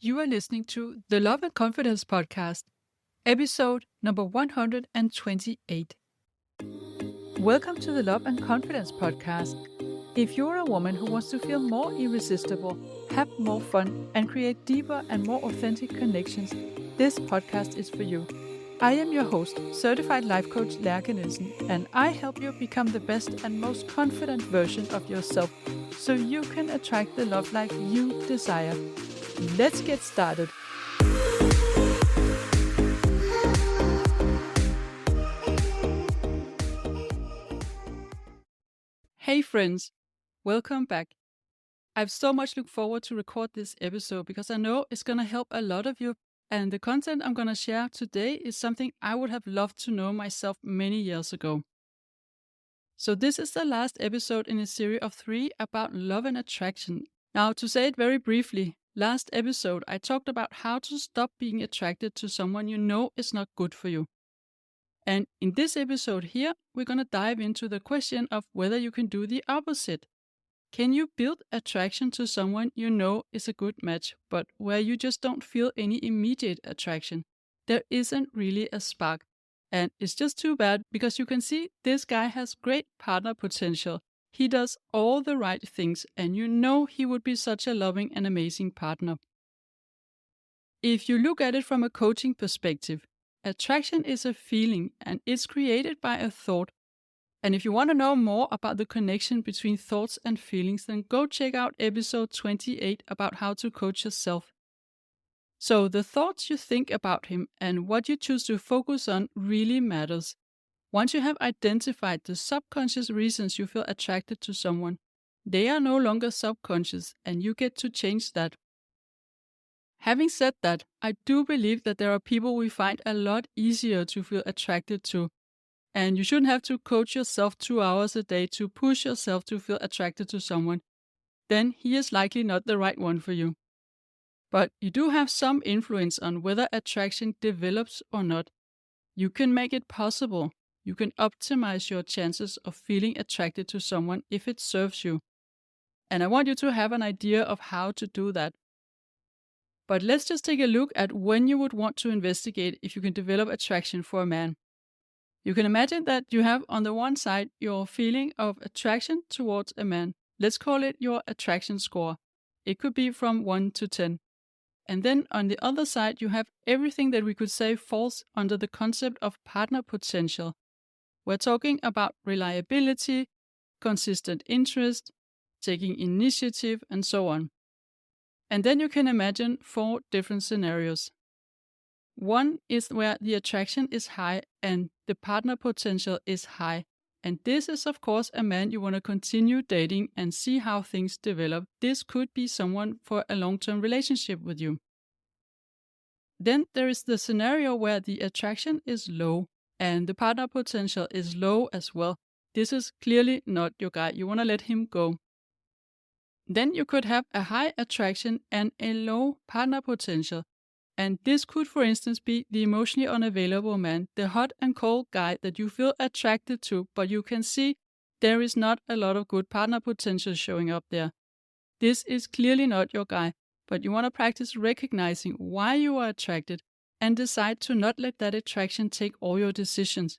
You are listening to the Love and Confidence Podcast, episode number 128. Welcome to the Love and Confidence Podcast. If you're a woman who wants to feel more irresistible, have more fun, and create deeper and more authentic connections, this podcast is for you. I am your host, certified life coach Lærke Nielsen, and I help you become the best and most confident version of yourself so you can attract the love life you desire. Let's get started. Hey friends, welcome back. I've so much looked forward to record this episode because I know it's going to help a lot of you, and the content I'm going to share today is something I would have loved to know myself many years ago. So this is the last episode in a series of 3 about love and attraction. Now, to say it very briefly, last episode I talked about how to stop being attracted to someone you know is not good for you. And in this episode here, we're going to dive into the question of whether you can do the opposite. Can you build attraction to someone you know is a good match, but where you just don't feel any immediate attraction? There isn't really a spark. And it's just too bad because you can see this guy has great partner potential. He does all the right things, and you know he would be such a loving and amazing partner. If you look at it from a coaching perspective, attraction is a feeling and it's created by a thought. And if you want to know more about the connection between thoughts and feelings, then go check out episode 28 about how to coach yourself. So the thoughts you think about him and what you choose to focus on really matters. Once you have identified the subconscious reasons you feel attracted to someone, they are no longer subconscious and you get to change that. Having said that, I do believe that there are people we find a lot easier to feel attracted to. And you shouldn't have to coach yourself 2 hours a day to push yourself to feel attracted to someone. Then he is likely not the right one for you. But you do have some influence on whether attraction develops or not. You can make it possible. You can optimize your chances of feeling attracted to someone if it serves you. And I want you to have an idea of how to do that. But let's just take a look at when you would want to investigate if you can develop attraction for a man. You can imagine that you have on the one side your feeling of attraction towards a man. Let's call it your attraction score. It could be from 1 to 10. And then on the other side, you have everything that we could say falls under the concept of partner potential. We're talking about reliability, consistent interest, taking initiative, and so on. And then you can imagine 4 different scenarios. One is where the attraction is high and the partner potential is high. And this is, of course, a man you want to continue dating and see how things develop. This could be someone for a long-term relationship with you. Then there is the scenario where the attraction is low and the partner potential is low as well. This is clearly not your guy. You want to let him go. Then you could have a high attraction and a low partner potential. And this could, for instance, be the emotionally unavailable man, the hot and cold guy that you feel attracted to, but you can see there is not a lot of good partner potential showing up there. This is clearly not your guy, but you want to practice recognizing why you are attracted and decide to not let that attraction take all your decisions.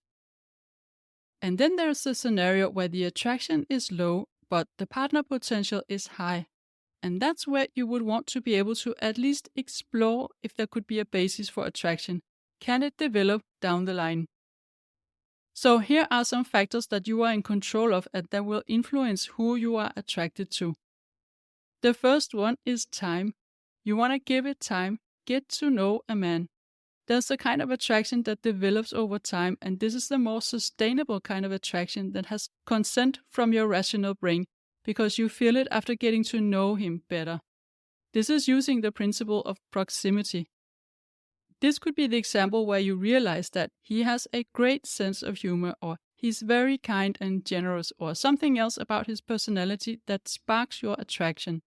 And then there's the scenario where the attraction is low, but the partner potential is high. And that's where you would want to be able to at least explore if there could be a basis for attraction. Can it develop down the line? So here are some factors that you are in control of and that will influence who you are attracted to. The first one is time. You want to give it time, get to know a man. There's a kind of attraction that develops over time, and this is the more sustainable kind of attraction that has consent from your rational brain, because you feel it after getting to know him better. This is using the principle of proximity. This could be the example where you realize that he has a great sense of humor, or he's very kind and generous, or something else about his personality that sparks your attraction.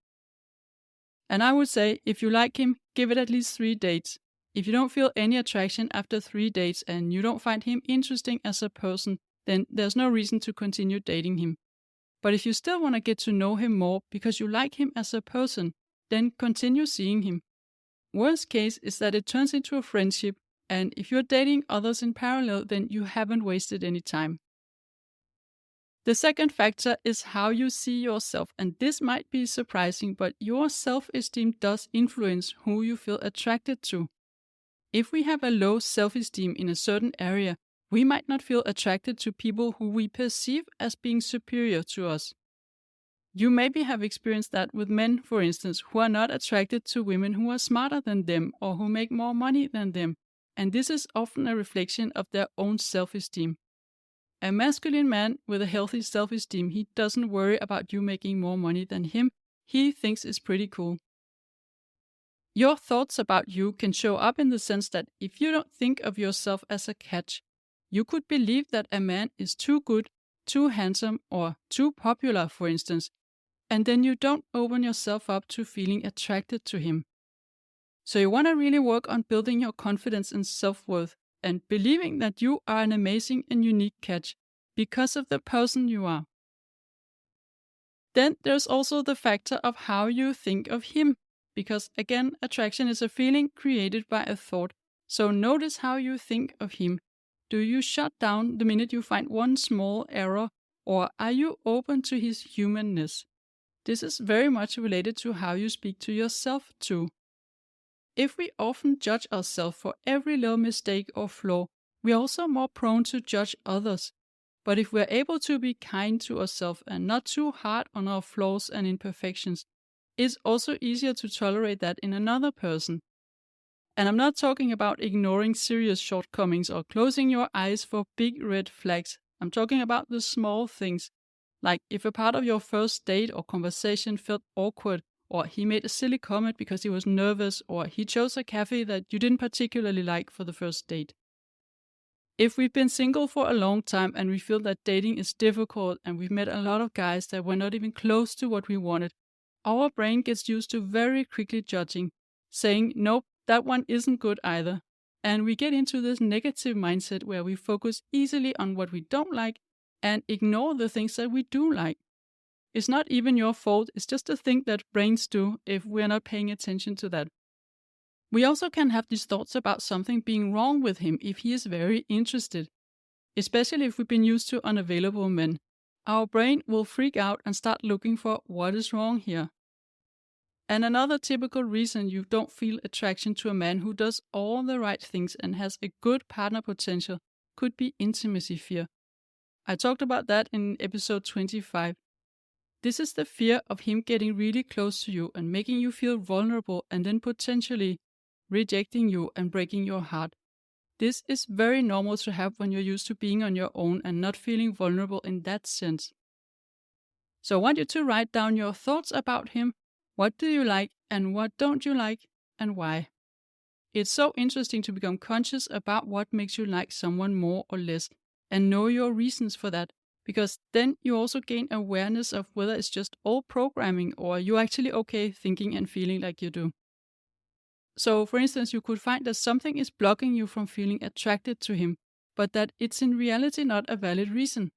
And I would say, if you like him, give it at least 3 dates. If you don't feel any attraction after 3 dates and you don't find him interesting as a person, then there's no reason to continue dating him. But if you still want to get to know him more because you like him as a person, then continue seeing him. Worst case is that it turns into a friendship, and if you're dating others in parallel, then you haven't wasted any time. The second factor is how you see yourself, and this might be surprising, but your self-esteem does influence who you feel attracted to. If we have a low self-esteem in a certain area, we might not feel attracted to people who we perceive as being superior to us. You maybe have experienced that with men, for instance, who are not attracted to women who are smarter than them or who make more money than them, and this is often a reflection of their own self-esteem. A masculine man with a healthy self-esteem, he doesn't worry about you making more money than him. He thinks it's pretty cool. Your thoughts about you can show up in the sense that if you don't think of yourself as a catch, you could believe that a man is too good, too handsome, or too popular, for instance, and then you don't open yourself up to feeling attracted to him. So you want to really work on building your confidence and self-worth and believing that you are an amazing and unique catch because of the person you are. Then there's also the factor of how you think of him, because again, attraction is a feeling created by a thought. So notice how you think of him. Do you shut down the minute you find one small error, or are you open to his humanness? This is very much related to how you speak to yourself too. If we often judge ourselves for every little mistake or flaw, we are also more prone to judge others. But if we're able to be kind to ourselves and not too hard on our flaws and imperfections, it's also easier to tolerate that in another person. And I'm not talking about ignoring serious shortcomings or closing your eyes for big red flags. I'm talking about the small things, like if a part of your first date or conversation felt awkward, or he made a silly comment because he was nervous, or he chose a cafe that you didn't particularly like for the first date. If we've been single for a long time and we feel that dating is difficult and we've met a lot of guys that were not even close to what we wanted, our brain gets used to very quickly judging, saying, nope, that one isn't good either. And we get into this negative mindset where we focus easily on what we don't like and ignore the things that we do like. It's not even your fault, it's just a thing that brains do if we're not paying attention to that. We also can have these thoughts about something being wrong with him if he is very interested, especially if we've been used to unavailable men. Our brain will freak out and start looking for what is wrong here. And another typical reason you don't feel attraction to a man who does all the right things and has a good partner potential could be intimacy fear. I talked about that in episode 25. This is the fear of him getting really close to you and making you feel vulnerable and then potentially rejecting you and breaking your heart. This is very normal to have when you're used to being on your own and not feeling vulnerable in that sense. So I want you to write down your thoughts about him. What do you like and what don't you like and why? It's so interesting to become conscious about what makes you like someone more or less and know your reasons for that, because then you also gain awareness of whether it's just old programming or you're actually okay thinking and feeling like you do. So, for instance, you could find that something is blocking you from feeling attracted to him, but that it's in reality not a valid reason.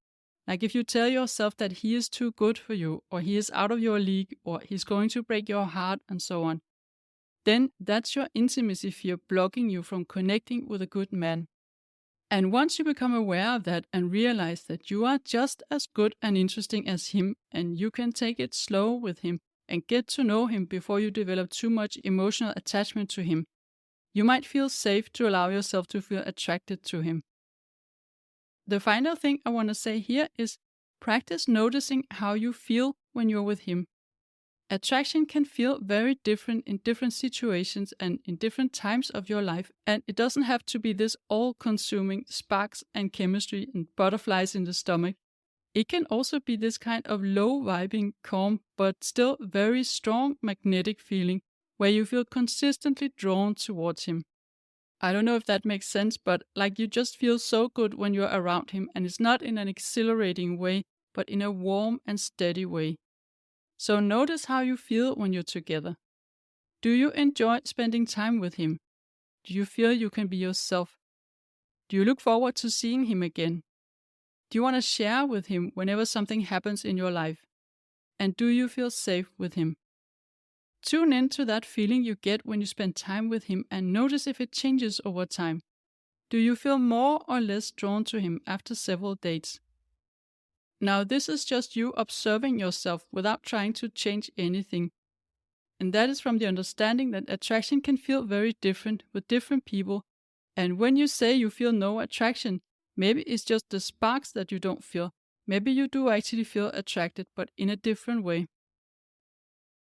Like if you tell yourself that he is too good for you, or he is out of your league, or he's going to break your heart, and so on, then that's your intimacy fear blocking you from connecting with a good man. And once you become aware of that and realize that you are just as good and interesting as him, and you can take it slow with him and get to know him before you develop too much emotional attachment to him, you might feel safe to allow yourself to feel attracted to him. The final thing I want to say here is practice noticing how you feel when you're with him. Attraction can feel very different in different situations and in different times of your life, and it doesn't have to be this all-consuming sparks and chemistry and butterflies in the stomach. It can also be this kind of low-vibing, calm, but still very strong magnetic feeling where you feel consistently drawn towards him. I don't know if that makes sense, but like you just feel so good when you're around him, and it's not in an exhilarating way, but in a warm and steady way. So notice how you feel when you're together. Do you enjoy spending time with him? Do you feel you can be yourself? Do you look forward to seeing him again? Do you want to share with him whenever something happens in your life? And do you feel safe with him? Tune into that feeling you get when you spend time with him and notice if it changes over time. Do you feel more or less drawn to him after several dates? Now, this is just you observing yourself without trying to change anything. And that is from the understanding that attraction can feel very different with different people. And when you say you feel no attraction, maybe it's just the sparks that you don't feel. Maybe you do actually feel attracted, but in a different way.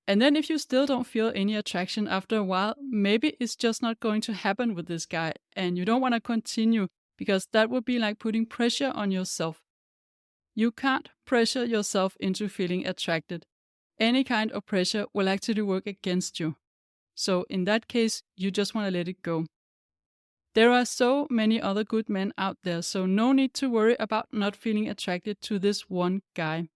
And then if you still don't feel any attraction after a while, maybe it's just not going to happen with this guy and you don't want to continue because that would be like putting pressure on yourself. You can't pressure yourself into feeling attracted. Any kind of pressure will actually work against you. So in that case, you just want to let it go. There are so many other good men out there, so no need to worry about not feeling attracted to this one guy.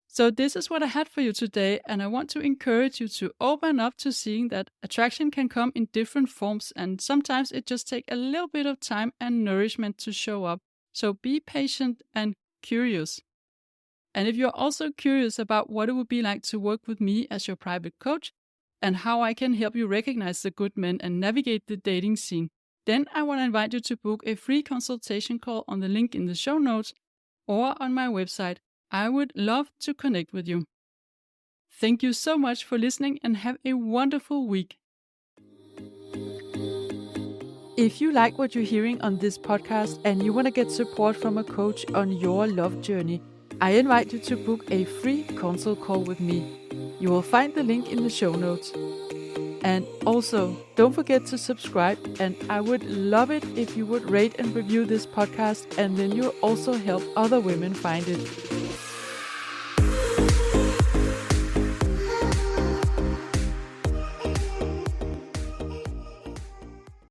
So this is what I had for you today, and I want to encourage you to open up to seeing that attraction can come in different forms, and sometimes it just takes a little bit of time and nourishment to show up. So be patient and curious. And if you're also curious about what it would be like to work with me as your private coach and how I can help you recognize the good men and navigate the dating scene, then I want to invite you to book a free consultation call on the link in the show notes or on my website. I would love to connect with you. Thank you so much for listening and have a wonderful week. If you like what you're hearing on this podcast and you want to get support from a coach on your love journey, I invite you to book a free consult call with me. You will find the link in the show notes. And also, don't forget to subscribe, and I would love it if you would rate and review this podcast, and then you'll also help other women find it.